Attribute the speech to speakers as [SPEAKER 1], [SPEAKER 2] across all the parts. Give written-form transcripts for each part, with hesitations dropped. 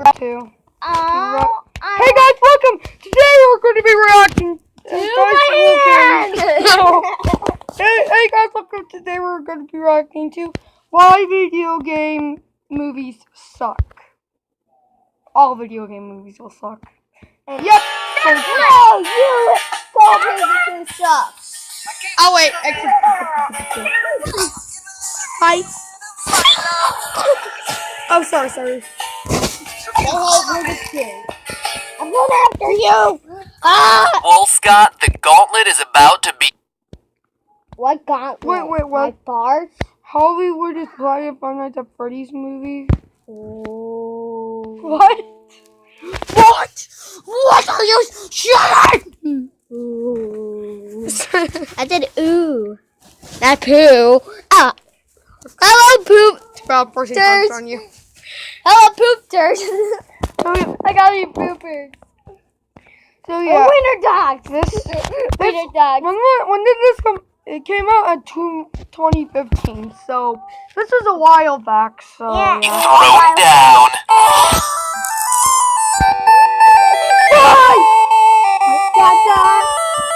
[SPEAKER 1] Two. Hey guys, welcome! Today we're going to be reacting to Hey guys, welcome! Today we're going to be reacting to why video game movies suck. All video game movies will suck. And yep!
[SPEAKER 2] No, you told me to suck.
[SPEAKER 1] Oh wait, Hi. Oh, sorry.
[SPEAKER 2] I'm going after you.
[SPEAKER 3] Well, Scott, the gauntlet is about to be.
[SPEAKER 2] What gauntlet?
[SPEAKER 1] Wait, what?
[SPEAKER 2] My bars?
[SPEAKER 1] Hollywood is playing Five Nights at Freddy's movie.
[SPEAKER 2] Oh.
[SPEAKER 1] What? What are you saying?
[SPEAKER 2] Ooh. I did ooh. Not poo. Hello, poop.
[SPEAKER 1] About forcing punch on you.
[SPEAKER 2] Hello, poopters. I got you poopers.
[SPEAKER 1] So yeah.
[SPEAKER 2] Winter dogs. Winter dogs.
[SPEAKER 1] When did this come? It came out in 2015. So this is a while back. So yeah.
[SPEAKER 3] Thrown down.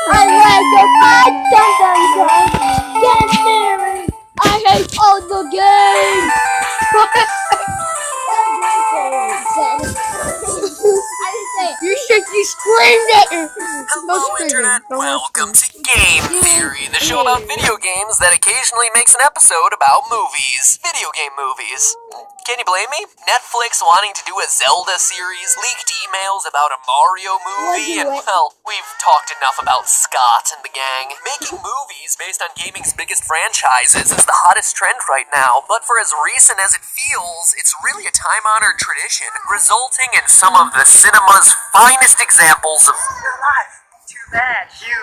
[SPEAKER 2] I like the I hate all the games.
[SPEAKER 1] You screamed at her.
[SPEAKER 3] Hello, Internet. Welcome to Game Theory, the show about video games that occasionally makes an episode about movies. Video game movies. Can you blame me? Netflix wanting to do a Zelda series, leaked emails about a Mario movie, and, well, we've talked enough about Scott and the gang. Making movies based on gaming's biggest franchises is the hottest trend right now, but for as recent as it feels, it's really a time-honored tradition, resulting in some of the cinema's finest examples of...
[SPEAKER 4] You're alive. Too bad. You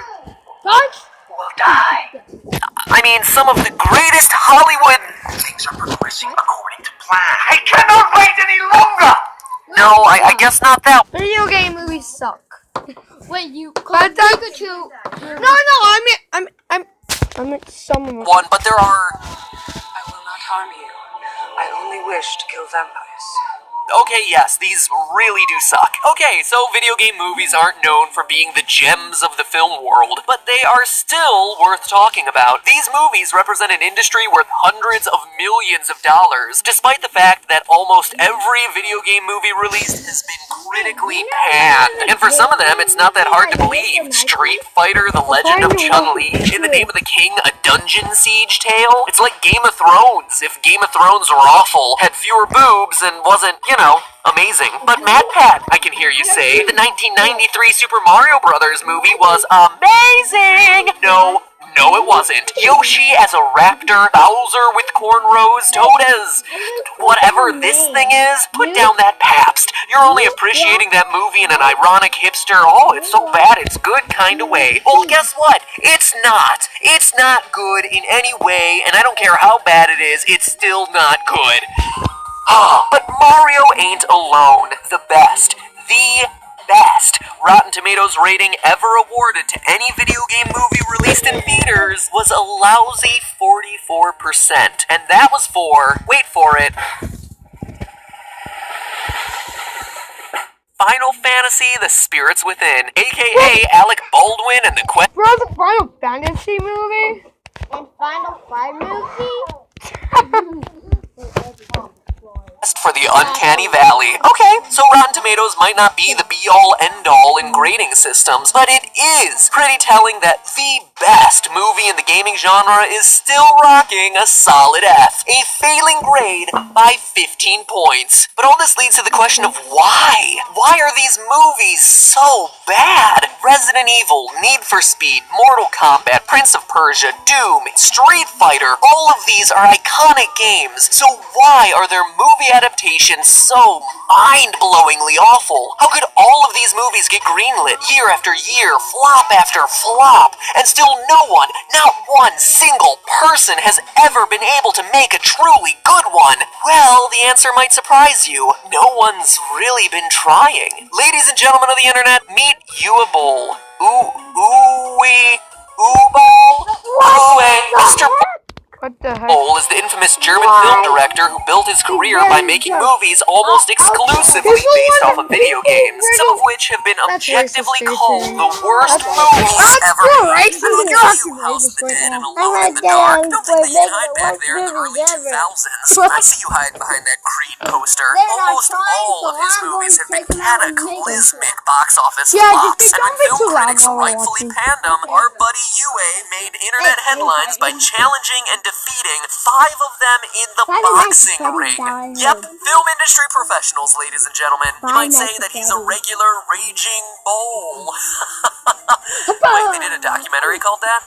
[SPEAKER 4] will die.
[SPEAKER 3] I mean, some of the greatest Hollywood...
[SPEAKER 4] Things are progressing according to plan. I cannot wait any longer!
[SPEAKER 3] No, I guess not that.
[SPEAKER 1] Video game movies suck.
[SPEAKER 2] Wait, you called Pikachu?
[SPEAKER 1] No, I meant some of them.
[SPEAKER 3] One, but there are...
[SPEAKER 4] I will not harm you. I only wish to kill vampires.
[SPEAKER 3] Okay, yes, these really do suck. Okay, so video game movies aren't known for being the gems of the film world, but they are still worth talking about. These movies represent an industry worth hundreds of millions of dollars, despite the fact that almost every video game movie released has been critically panned. And for some of them, it's not that hard to believe. Street Fighter, The Legend of Chun-Li, In the Name of the King, A Dungeon Siege Tale. It's like Game of Thrones. If Game of Thrones were awful, had fewer boobs, and wasn't, amazing. But Mad Pat, I can hear you say, the 1993 Super Mario Brothers movie was amazing! No, it wasn't. Yoshi as a raptor, Bowser with cornrows, Toad as whatever this thing is. Put down that Pabst. You're only appreciating that movie in an ironic hipster, oh, it's so bad it's good kind of way. Well, guess what? It's not. It's not good in any way, and I don't care how bad it is, it's still not good. But Mario ain't alone. The best. Rotten Tomatoes rating ever awarded to any video game movie released in theaters was a lousy 44%. And that was for, wait for it, Final Fantasy The Spirits Within, aka Alec Baldwin and the Quest.
[SPEAKER 1] Bro, the Final Fantasy movie?
[SPEAKER 2] And Final Fight movie?
[SPEAKER 3] For the Uncanny Valley. Okay, so Rotten Tomatoes might not be the be-all, end-all in grading systems, but it is pretty telling that the best movie in the gaming genre is still rocking a solid F, a failing grade by 15 points. But all this leads to the question of why? Why are these movies so bad? Resident Evil, Need for Speed, Mortal Kombat, Prince of Persia, Doom, Street Fighter, all of these are iconic games, so why are their movie adaptations so mind-blowingly awful? How could all of these movies get greenlit year after year, flop after flop, and still no one, not one single person has ever been able to make a truly good one? Well, the answer might surprise you. No one's really been trying. Ladies and gentlemen of the internet, meet Mr.
[SPEAKER 1] What the heck?
[SPEAKER 3] Boll is the infamous German film director who built his career by making movies almost exclusively based off of video games, some of which have been objectively called the worst movies ever made. I don't know about you, House of the Dead and Alone in the Dark. Don't think that you'd hide back there in the early 2000s. I see you hiding behind that Creed poster. Almost all of his movies have been cataclysmic box office flops, and when film critics rightfully panned them, our buddy Yue made internet headlines by challenging and defeating 5 of them in the boxing ring. Yep, film industry professionals, ladies and gentlemen. You might say that he's a regular raging Boll. Wait, they did a documentary called that?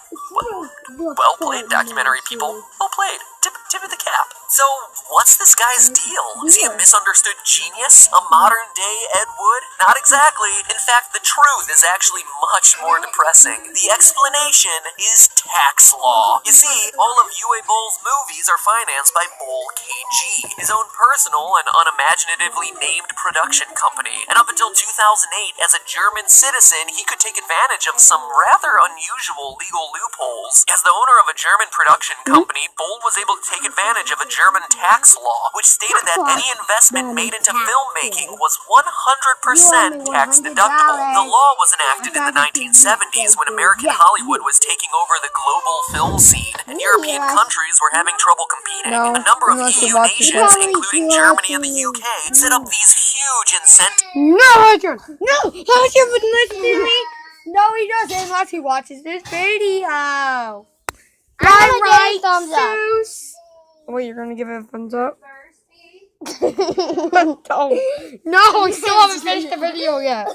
[SPEAKER 3] Well played, documentary people. Well played. Tip of the cap. So, what's this guy's deal? Is he a misunderstood genius? A modern-day Ed Wood? Not exactly. In fact, the truth is actually much more depressing. The explanation is tax law. You see, all of Yue Boll's movies are financed by Boll KG, his own personal and unimaginatively named production company. And up until 2008, as a German citizen, he could take advantage of some rather unusual legal loopholes. As the owner of a German production company, Boll was able to take advantage of a German tax law, which stated that any investment made into filmmaking was 100% tax deductible. The law was enacted in the 1970s when American Hollywood was taking over the global film scene, and European countries were having trouble competing. A number of EU nations, including Germany and the UK, set up these huge incentives.
[SPEAKER 1] No, Hunter! No! Hunter would listen to me! No, he doesn't unless he watches this video.
[SPEAKER 2] I'm gonna give it a thumbs up.
[SPEAKER 1] Zeus? Wait, you're gonna give it a thumbs up? No, we still haven't finished the video yet.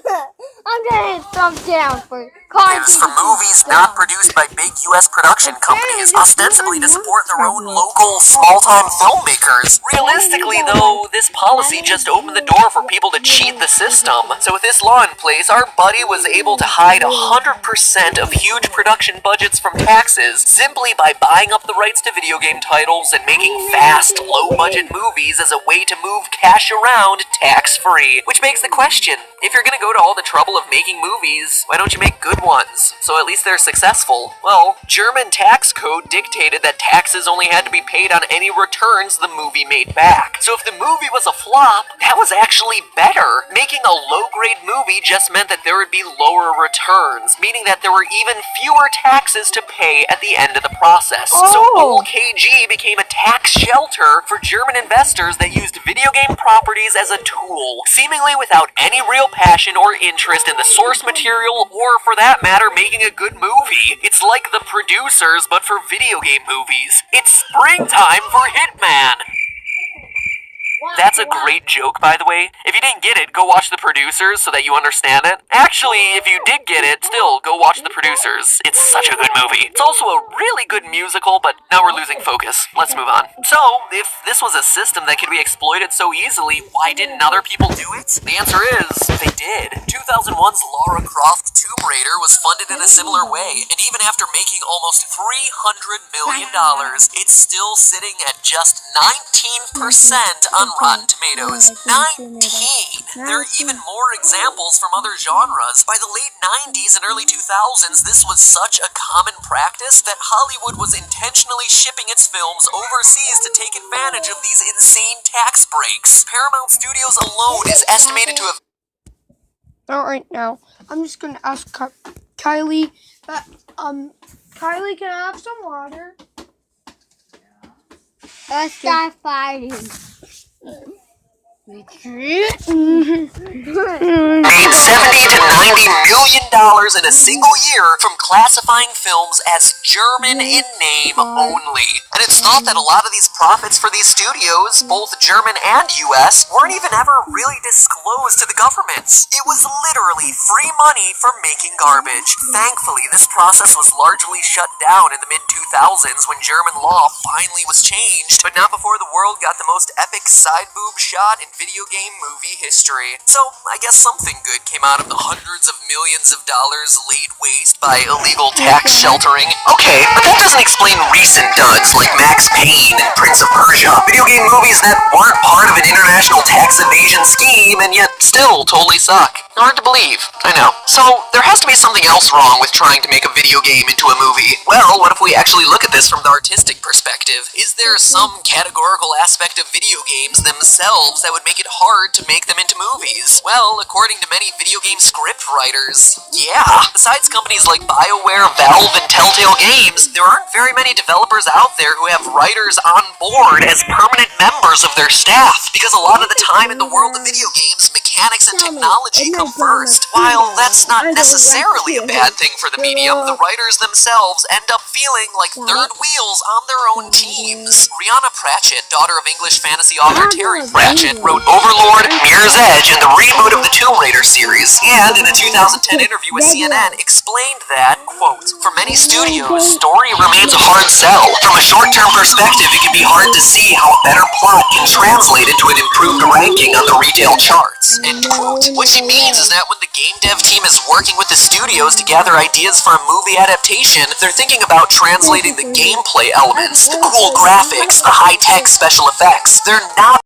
[SPEAKER 2] I'm gonna hit thumbs down for
[SPEAKER 3] For movies not produced by big U.S. production companies, ostensibly to support their own local, small-time filmmakers. Realistically, though, this policy just opened the door for people to cheat the system. So with this law in place, our buddy was able to hide 100% of huge production budgets from taxes simply by buying up the rights to video game titles and making fast, low-budget movies as a way to move cash around tax-free. Which begs the question, if you're gonna go to all the trouble of making movies, why don't you make good ones? So at least they're successful. Well, German tax code dictated that taxes only had to be paid on any returns the movie made back. So if the movie was a flop, that was actually better. Making a low-grade movie just meant that there would be lower returns, meaning that there were even fewer taxes to pay at the end of the process. So Boll KG became a tax shelter for German investors that used video game properties as a tool, seemingly without any real passion or interest in the source material, or for that matter, making a good movie. It's like The Producers, but for video game movies. It's springtime for Hitman! That's a great joke, by the way. If you didn't get it, go watch The Producers so that you understand it. Actually, if you did get it, still, go watch The Producers. It's such a good movie. It's also a really good musical, but now we're losing focus. Let's move on. So, if this was a system that could be exploited so easily, why didn't other people do it? The answer is, they did. 2001's Lara Croft Tomb Raider was funded in a similar way, and even after making almost $300 million, it's still sitting at just 19% on Rotten Tomatoes. 19! There are even more examples from other genres. By the late 90s and early 2000s, this was such a common practice that Hollywood was intentionally shipping its films overseas to take advantage of these insane tax breaks. Paramount Studios alone is estimated to have...
[SPEAKER 1] Alright, now, I'm just gonna ask Kylie that, Kylie, can I have some water?
[SPEAKER 2] Let's start fighting.
[SPEAKER 3] Made $70 to $90 million in a single year from classifying films as German in name only. And it's thought that a lot of these profits for these studios, both German and US, weren't even ever really disclosed to the governments. It was literally free money for making garbage. Thankfully, this process was largely shut down in the mid-2000s when German law finally was changed, but not before the world got the most epic side boob shot in video game movie history. So, I guess something good came out of the hundreds of millions of dollars laid waste by illegal tax sheltering. Okay, but that doesn't explain recent duds like Max Payne and Prince of Persia. Video game movies that weren't part of an international tax evasion scheme and yet still totally suck. Hard to believe, I know. So, there has to be something else wrong with trying to make a video game into a movie. Well, what if we actually look at this from the artistic perspective? Is there some categorical aspect of video games themselves that would make it hard to make them into movies? Well, according to many video game script writers, yeah. Besides companies like BioWare, Valve, and Telltale Games, there aren't very many developers out there who have writers on board as permanent members of their staff. Because a lot of the time in the world of video games, mechanics and technology come first. While that's not necessarily a bad thing for the medium, the writers themselves end up feeling like third wheels on their own teams. Rihanna Pratchett, daughter of English fantasy author Terry Pratchett, wrote Overlord, Mirror's Edge, and the reboot of the Tomb Raider series, and in a 2010 interview with CNN, explained that, quote, "For many studios, story remains a hard sell. From a short-term perspective, it can be hard to see how a better plot can translate into an improved ranking on the retail charts," end quote. What she means is that when the game dev team is working with the studios to gather ideas for a movie adaptation, they're thinking about translating the gameplay elements, the cool graphics, the high-tech special effects. They're not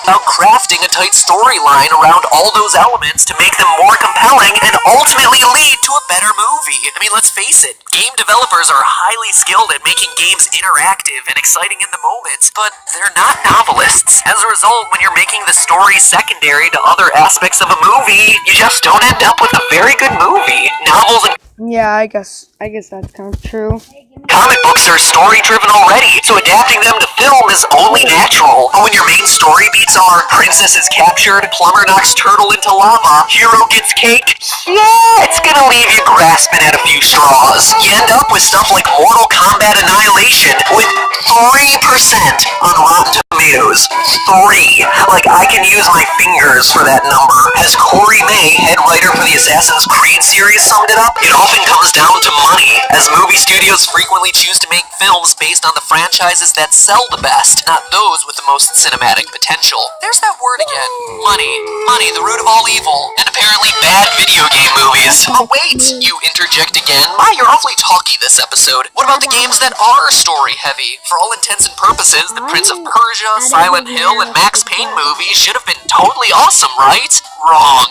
[SPEAKER 3] about crafting a tight storyline around all those elements to make them more compelling and ultimately lead to a better movie. I mean, let's face it, game developers are highly skilled at making games interactive and exciting in the moment, but they're not novelists. As a result, when you're making the story secondary to other aspects of a movie, you just don't end up with a very good movie. Novels and
[SPEAKER 1] Yeah, I guess that's kind of true.
[SPEAKER 3] comic books are story-driven already, so adapting them to film is only natural. But when your main story beats are princess is captured, plumber knocks turtle into lava, hero gets cake, yeah, it's gonna leave you grasping at a few straws. You end up with stuff like Mortal Kombat Annihilation with 3% on Rotten Tomatoes. 3. Like, I can use my fingers for that number. As Corey May, head writer for the Assassin's Creed series, summed it up, it often comes down to money, as movie studios frequently choose to make films based on the franchises that sell the best, not those with the most cinematic potential. There's that word again. Money. Money, the root of all evil. And apparently bad video game movies. Oh wait, you interject again. My, you're awfully talky this episode. What about the games that are story-heavy? For all intents and purposes, the Prince of Persia, Silent Hill, and Max Payne movies should have been totally awesome, right? Wrong.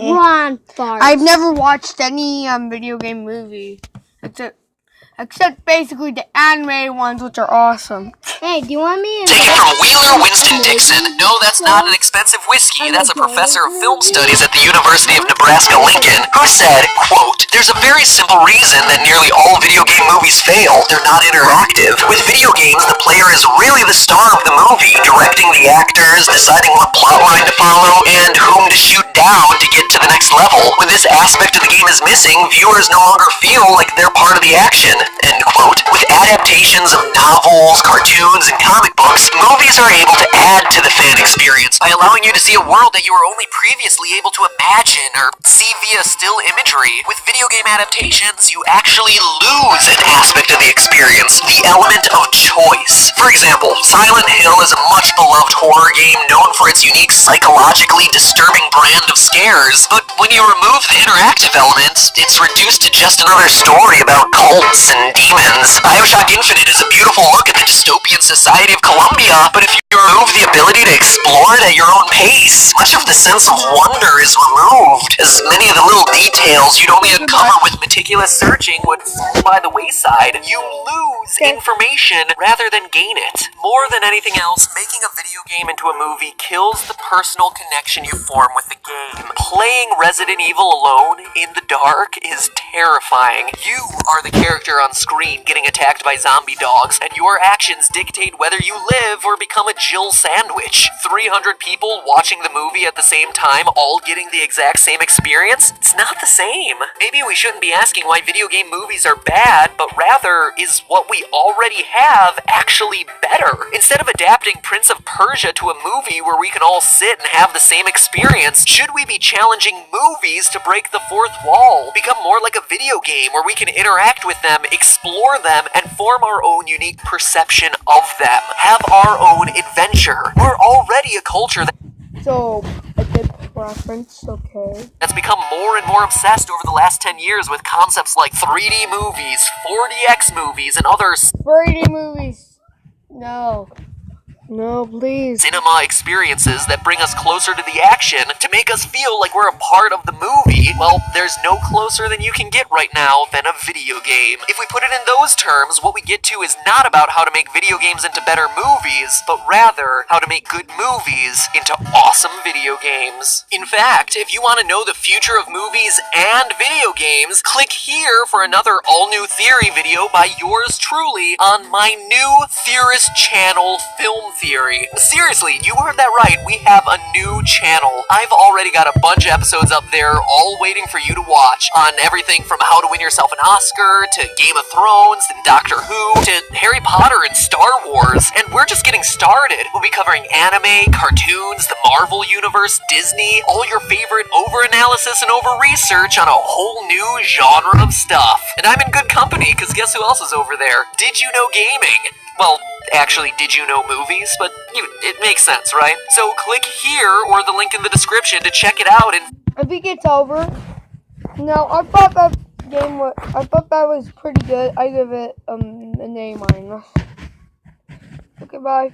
[SPEAKER 2] Ron Fart.
[SPEAKER 1] I've never watched any video game movie except basically the animated ones, which are awesome.
[SPEAKER 2] Hey, do you want me?
[SPEAKER 3] Taken from Wheeler Winston Dixon. No, that's not an expensive whiskey. That's a professor of film studies at the University of Nebraska-Lincoln, who said, quote, "There's a very simple reason that nearly all video game movies fail. They're not interactive. With video games, the player is really the star of the movie, directing the actors, deciding what plotline to follow, and whom to shoot down to get to the next level. When this aspect of the game is missing, viewers no longer feel like they're part of the action," end quote. With adaptations of novels, cartoons, and comic books, movies are able to add to the fan experience by allowing you to see a world that you were only previously able to imagine or see via still imagery. With video game adaptations, you actually lose an aspect of the experience, the element of choice. For example, Silent Hill is a much beloved horror game known for its unique psychologically disturbing brand of scares, but when you remove the interactive element, it's reduced to just another story about cults and demons. BioShock Infinite is a beautiful look at the dystopian society of Columbia, but if you remove the ability to explore it at your own pace, much of the sense of wonder is removed, as many of the little details you'd only uncover with meticulous searching would fall by the wayside. You lose information rather than gain it. More than anything else, making a video game into a movie kills the personal connection you form with the game. Playing Resident Evil alone in the dark is terrifying. You are the character on screen getting attacked by zombie dogs, and your actions dictate whether you live or become a Jill sandwich. 300 people watching the movie at the same time, all getting the exact same experience? It's not the same. Maybe we shouldn't be asking why video game movies are bad, but rather, is what we already have actually better? Instead of adapting Prince of Persia to a movie where we can all sit and have the same experience, should we be challenging movies to break the fourth wall, become more like a a video game where we can interact with them, explore them, and form our own unique perception of them. Have our own adventure. We're already a culture
[SPEAKER 1] So, I did preference, okay.
[SPEAKER 3] that's become more and more obsessed over the last 10 years with concepts like 3D movies, 4DX movies, and others.
[SPEAKER 1] 3D movies. No. No, please.
[SPEAKER 3] Cinema experiences that bring us closer to the action to make us feel like we're a part of the movie. Well, there's no closer than you can get right now than a video game. If we put it in those terms, what we get to is not about how to make video games into better movies, but rather how to make good movies into awesome video games. In fact, if you want to know the future of movies and video games, click here for another all-new theory video by yours truly on my new Theorist channel, Film Theory. Seriously, you heard that right. We have a new channel. I've already got a bunch of episodes up there all waiting for you to watch on everything from How to Win Yourself an Oscar to Game of Thrones and Doctor Who to Harry Potter and Star Wars. And we're just getting started. We'll be covering anime, cartoons, the Marvel Universe, Disney, all your favorite over-analysis and over-research on a whole new genre of stuff. And I'm in good company because guess who else is over there? Did you know gaming? Well, actually, did you know movies? But it makes sense, right? So click here or the link in the description to check it out and
[SPEAKER 1] I think it's over. No, I thought that was pretty good. I give it a A-. Okay, bye.